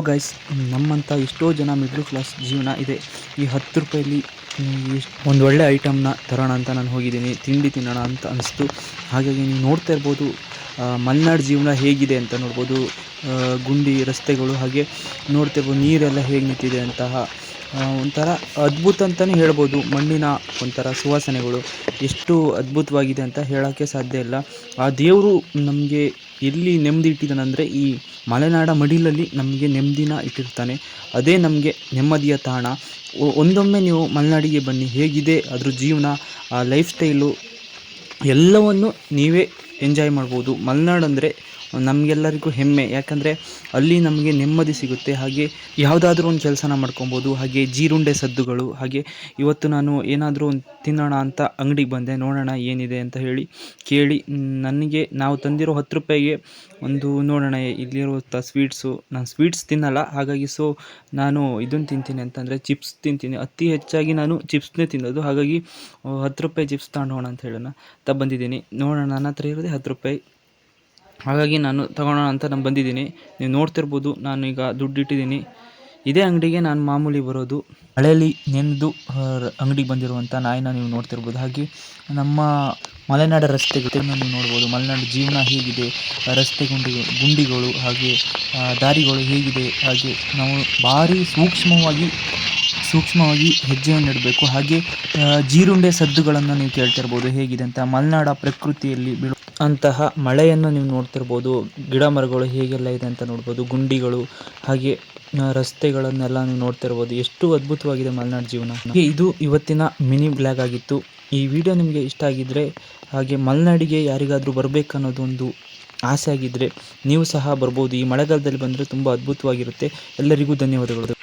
Guys, ನಮ್ಮಂಥ ಎಷ್ಟೋ ಜನ ಮಿಡ್ಲ್ ಕ್ಲಾಸ್ ಜೀವನ ಇದೆ. ಈ 10 ರೂಪಾಯಲ್ಲಿ ಒಂದು ಒಳ್ಳೆ ಐಟಮ್ನ ತರೋಣ ಅಂತ ನಾನು ಹೋಗಿದ್ದೀನಿ, ತಿಂಡಿ ತಿನ್ನೋಣ ಅಂತ ಅನಿಸ್ತು. ಹಾಗಾಗಿ ನೀವು ನೋಡ್ತಾ ಇರ್ಬೋದು ಮಲೆನಾಡು ಜೀವನ ಹೇಗಿದೆ ಅಂತ ನೋಡ್ಬೋದು. ಗುಂಡಿ ರಸ್ತೆಗಳು, ಹಾಗೆ ನೋಡ್ತಿರ್ಬೋದು ನೀರೆಲ್ಲ ಹೇಗೆ ನಿಂತಿದೆ ಅಂತಹ ಒಂಥರ ಅದ್ಭುತ ಅಂತಲೇ ಹೇಳ್ಬೋದು. ಮಣ್ಣಿನ ಒಂಥರ ಸುವಾಸನೆಗಳು ಎಷ್ಟು ಅದ್ಭುತವಾಗಿದೆ ಅಂತ ಹೇಳೋಕ್ಕೆ ಸಾಧ್ಯ ಇಲ್ಲ. ಆ ದೇವರು ನಮಗೆ ಎಲ್ಲಿ ನೆಮ್ಮದಿ ಇಟ್ಟಿದ್ದಾನಂದರೆ ಈ ಮಲೆನಾಡ ಮಡಿಲಲ್ಲಿ ನಮಗೆ ನೆಮ್ಮದಿನ ಇಟ್ಟಿರ್ತಾನೆ. ಅದೇ ನಮಗೆ ನೆಮ್ಮದಿಯ ತಾಣ. ಒಂದೊಮ್ಮೆ ನೀವು ಮಲೆನಾಡಿಗೆ ಬನ್ನಿ, ಹೇಗಿದೆ ಅದ್ರ ಜೀವನ, ಆ ಲೈಫ್ ಸ್ಟೈಲು ಎಲ್ಲವನ್ನು ನೀವೇ ಎಂಜಾಯ್ ಮಾಡ್ಬೋದು. ಮಲೆನಾಡು ಅಂದರೆ ನಮಗೆಲ್ಲರಿಗೂ ಹೆಮ್ಮೆ, ಯಾಕಂದರೆ ಅಲ್ಲಿ ನಮಗೆ ನೆಮ್ಮದಿ ಸಿಗುತ್ತೆ. ಹಾಗೆ ಯಾವುದಾದ್ರೂ ಒಂದು ಕೆಲಸನ ಮಾಡ್ಕೊಬೋದು. ಹಾಗೆ ಜೀರುಂಡೆ ಸದ್ದುಗಳು. ಹಾಗೆ ಇವತ್ತು ನಾನು ಏನಾದರೂ ಒಂದು ತಿನ್ನೋಣ ಅಂತ ಅಂಗಡಿಗೆ ಬಂದೆ, ನೋಡೋಣ ಏನಿದೆ ಅಂತ ಹೇಳಿ ಕೇಳಿ ನನಗೆ ನಾವು ತಂದಿರೋ 10 ರೂಪಾಯಿಗೆ ಒಂದು ನೋಡೋಣ ಇಲ್ಲಿರುವಂಥ ಸ್ವೀಟ್ಸು. ನಾನು ಸ್ವೀಟ್ಸ್ ತಿನ್ನಲ್ಲ, ಹಾಗಾಗಿ ನಾನು ಇದನ್ನು ತಿಂತೀನಿ ಅಂತಂದರೆ ಚಿಪ್ಸ್ ತಿಂತೀನಿ. ಅತಿ ಹೆಚ್ಚಾಗಿ ನಾನು ಚಿಪ್ಸ್ನೇ ತಿನ್ನೋದು. ಹಾಗಾಗಿ 10 ರೂಪಾಯಿ ಚಿಪ್ಸ್ ತಗೊಂಡೋಣ ಅಂತ ಹೇಳೋಣ ಬಂದಿದ್ದೀನಿ. ನೋಡೋಣ, ನನ್ನ ಹತ್ರ ಇರೋದೇ 10 ರೂಪಾಯಿ, ಹಾಗಾಗಿ ನಾನು ತಗೊಳ್ಳೋಣ ಅಂತ ನಾನು ಬಂದಿದ್ದೀನಿ. ನೀವು ನೋಡ್ತಿರ್ಬೋದು, ನಾನು ಈಗ ದುಡ್ಡು ಇಟ್ಟಿದ್ದೀನಿ. ಇದೇ ಅಂಗಡಿಗೆ ನಾನು ಮಾಮೂಲಿ ಬರೋದು. ಮಳೆಯಲ್ಲಿ ನೆನೆದು ಅಂಗಡಿಗೆ ಬಂದಿರುವಂಥ ನಾಯಿನ ನೀವು ನೋಡ್ತಿರ್ಬೋದು. ಹಾಗೆ ನಮ್ಮ ಮಲೆನಾಡ ರಸ್ತೆಗಳನ್ನು ನೀವು ನೋಡ್ಬೋದು. ಮಲೆನಾಡು ಜೀವನ ಹೇಗಿದೆ, ರಸ್ತೆ ಗುಂಡಿಗಳು ಹಾಗೆ ದಾರಿಗಳು ಹೇಗಿದೆ, ಹಾಗೆ ನಾವು ಭಾರಿ ಸೂಕ್ಷ್ಮವಾಗಿ ಹೆಜ್ಜೆಯನ್ನು ಇಡಬೇಕು. ಹಾಗೆ ಜೀರುಂಡೆ ಸದ್ದುಗಳನ್ನು ನೀವು ಕೇಳ್ತಿರ್ಬೋದು ಹೇಗಿದೆ ಅಂತ. ಮಲೆನಾಡ ಪ್ರಕೃತಿಯಲ್ಲಿ ಅಂತಹ ಮಳೆಯನ್ನು ನೀವು ನೋಡ್ತಿರ್ಬೋದು. ಗಿಡ ಮರಗಳು ಹೇಗೆಲ್ಲ ಇದೆ ಅಂತ ನೋಡ್ಬೋದು. ಗುಂಡಿಗಳು ಹಾಗೆ ರಸ್ತೆಗಳನ್ನೆಲ್ಲ ನೀವು ನೋಡ್ತಿರ್ಬೋದು. ಎಷ್ಟು ಅದ್ಭುತವಾಗಿದೆ ಮಲೆನಾಡು ಜೀವನ. ಇದು ಇವತ್ತಿನ ಮಿನಿ ಬ್ಲಾಗ್ ಆಗಿತ್ತು. ಈ ವಿಡಿಯೋ ನಿಮಗೆ ಇಷ್ಟ ಆಗಿದ್ದರೆ, ಹಾಗೆ ಮಲೆನಾಡಿಗೆ ಯಾರಿಗಾದರೂ ಬರಬೇಕನ್ನೋದು ಒಂದು ಆಸೆ ಆಗಿದ್ದರೆ ನೀವು ಸಹ ಬರ್ಬೋದು. ಈ ಮಳೆಗಾಲದಲ್ಲಿ ಬಂದರೆ ತುಂಬ ಅದ್ಭುತವಾಗಿರುತ್ತೆ. ಎಲ್ಲರಿಗೂ ಧನ್ಯವಾದಗಳು.